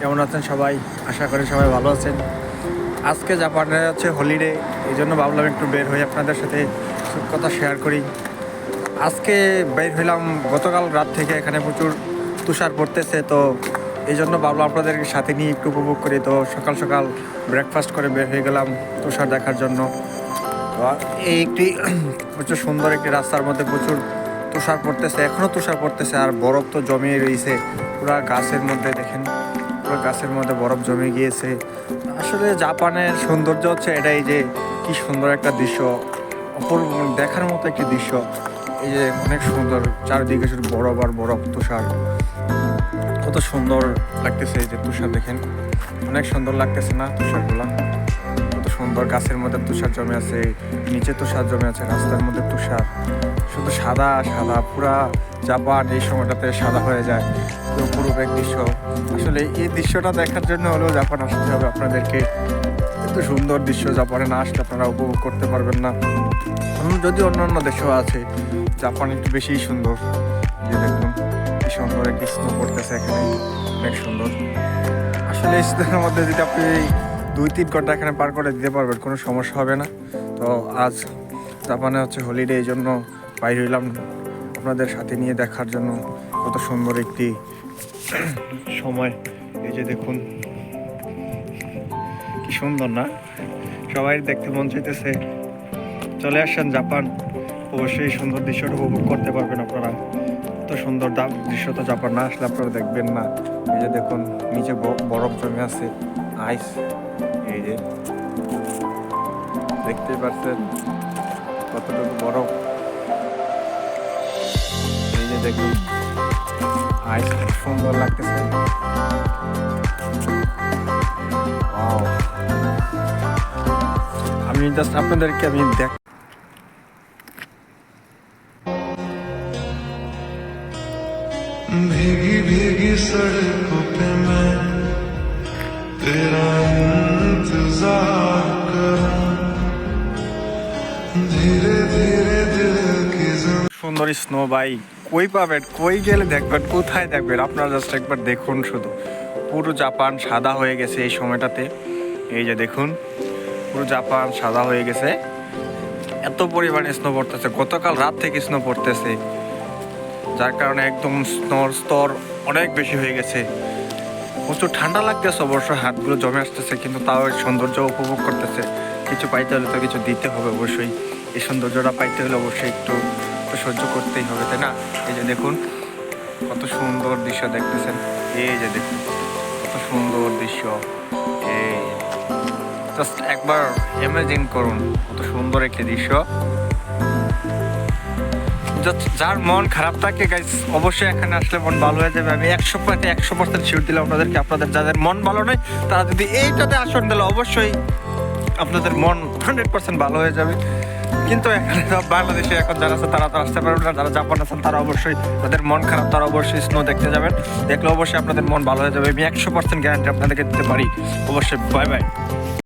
কেমন আছেন সবাই? আশা করি সবাই ভালো আছেন। আজকে জাপানে হচ্ছে হলিডে, এই জন্য ভাবলাম একটু বের হয়ে আপনাদের সাথে কথা শেয়ার করি। আজকে বের হইলাম গতকাল রাত থেকে, এখানে প্রচুর তুষার পড়তেছে, তো এই জন্য ভাবলাম আপনাদের সাথে নিয়ে একটু উপভোগ করি। তো সকাল সকাল ব্রেকফাস্ট করে বের হয়ে গেলাম তুষার দেখার জন্য। তো এই একটি প্রচুর সুন্দর একটি রাস্তার মধ্যে প্রচুর তুষার পড়তেছে, এখনও তুষার পড়তেছে, আর বরফ তো জমিয়ে রয়েছে পুরা গাছের মধ্যে। দেখেন পুরো গাছের মধ্যে বরফ জমে গিয়েছে। আসলে জাপানের সৌন্দর্য হচ্ছে এটাই, যে কি সুন্দর একটা দৃশ্য, অপূর্ব দেখার মতো একটি দৃশ্য। এই যে অনেক সুন্দর, চারিদিকে শুধু বরফ আর বরফ, তুষার, কত সুন্দর লাগতেছে। এই যে তুষার দেখেন, অনেক সুন্দর লাগতেছে না তুষারগুলা? কত সুন্দর, গাছের মধ্যে তুষার জমে আছে, নিচে তুষার জমে আছে, রাস্তার মধ্যে তুষার, শুধু সাদা সাদা। পুরা জাপান এই সময়টাতে সাদা হয়ে যায়, অপূর্ব এক দৃশ্য। আসলে এই দৃশ্যটা দেখার জন্য হলেও জাপান আসতে হবে আপনাদেরকে। এত সুন্দর দৃশ্য জাপানে না আসলে আপনারা উপভোগ করতে পারবেন না। যদি অন্যান্য দেশও আছে, জাপান একটু বেশিই সুন্দর। যে দেখুন কি সুন্দর একটি স্নো পড়তেছে এখানে, অনেক সুন্দর। আসলে এই স্নোর মধ্যে যদি আপনি 2-3 ঘন্টা এখানে পার করে দিতে পারবেন, কোনো সমস্যা হবে না। তো আজ জাপানে হচ্ছে হলিডে, এই জন্য বাইরে হইলাম আপনাদের সাথে নিয়ে দেখার জন্য। কত সুন্দর একটি সময়। এই যে দেখুন কি সুন্দর না? সবাই দেখতে মন চাইতেছে। চলে আসেন জাপান, অবশ্যই সুন্দর দৃশ্যটা উপভোগ করতে পারবেন আপনারা। এত সুন্দর দৃশ্য তো জাপান না আসলে আপনারা দেখবেন না। এই যে দেখুন নিচে বরফ জমে আছে, আইস। এই যে দেখতেই পাচ্ছেন কতটুকু বরফ। এই যে দেখুন আইস, সুন্দর লাগতেছে। আমি জাস্ট আপনাদেরকে দেখ भीगी भीगी सड़कों पे मैं तेरा इंतजार करूं, धीरे धीरे दिल की সুন্দর স্নো ভাই, কই পাবেন? কই গেলে দেখবেন? কোথায় দেখবেন? আপনারা জাস্ট একবার দেখুন শুধু। পুরো জাপান সাদা হয়ে গেছে এই সময়টাতে। এই যে দেখুন পুরো জাপান সাদা হয়ে গেছে, এত পরিমাণে স্নো পড়তেছে। গতকাল রাত থেকে স্নো পড়তেছে, যার কারণে একদম স্নোর স্তর অনেক বেশি হয়ে গেছে। প্রচুর ঠান্ডা লাগতেছে অবশ্য, হাতগুলো জমে আসতেছে, কিন্তু তাও সৌন্দর্য উপভোগ করতেছে। কিছু পাইতে হলে তো কিছু দিতে হবে অবশ্যই। এই সৌন্দর্যটা পাইতে হলে অবশ্যই একটু সহ্য করতেই হবে, তাই না? এই যে দেখুন কত সুন্দর দৃশ্য দেখতেছেন। এই যে দেখুন কত সুন্দর দৃশ্য। এই জাস্ট একবার ইমাজিন করুন, কত সুন্দর একটি দৃশ্য। যার মন খারাপ থাকে গাইস, অবশ্যই এখানে আসলে মন ভালো হয়ে যাবে। আমি 100% শিওর দিলাম আপনাদেরকে। আপনাদের যাদের মন ভালো নয়, তারা যদি এইটাতে আসন দিলে অবশ্যই আপনাদের মন 100% ভালো হয়ে যাবে। কিন্তু এখানে বাংলাদেশে এখন যারা আছে তারা তো আসতে পারবে না। যারা জাপান আছেন তারা অবশ্যই, তাদের মন খারাপ, তারা অবশ্যই স্নো দেখতে যাবেন। দেখলে অবশ্যই আপনাদের মন ভালো হয়ে যাবে। আমি 100% গ্যারান্টি আপনাদেরকে দিতে পারি। অবশ্যই। Bye bye.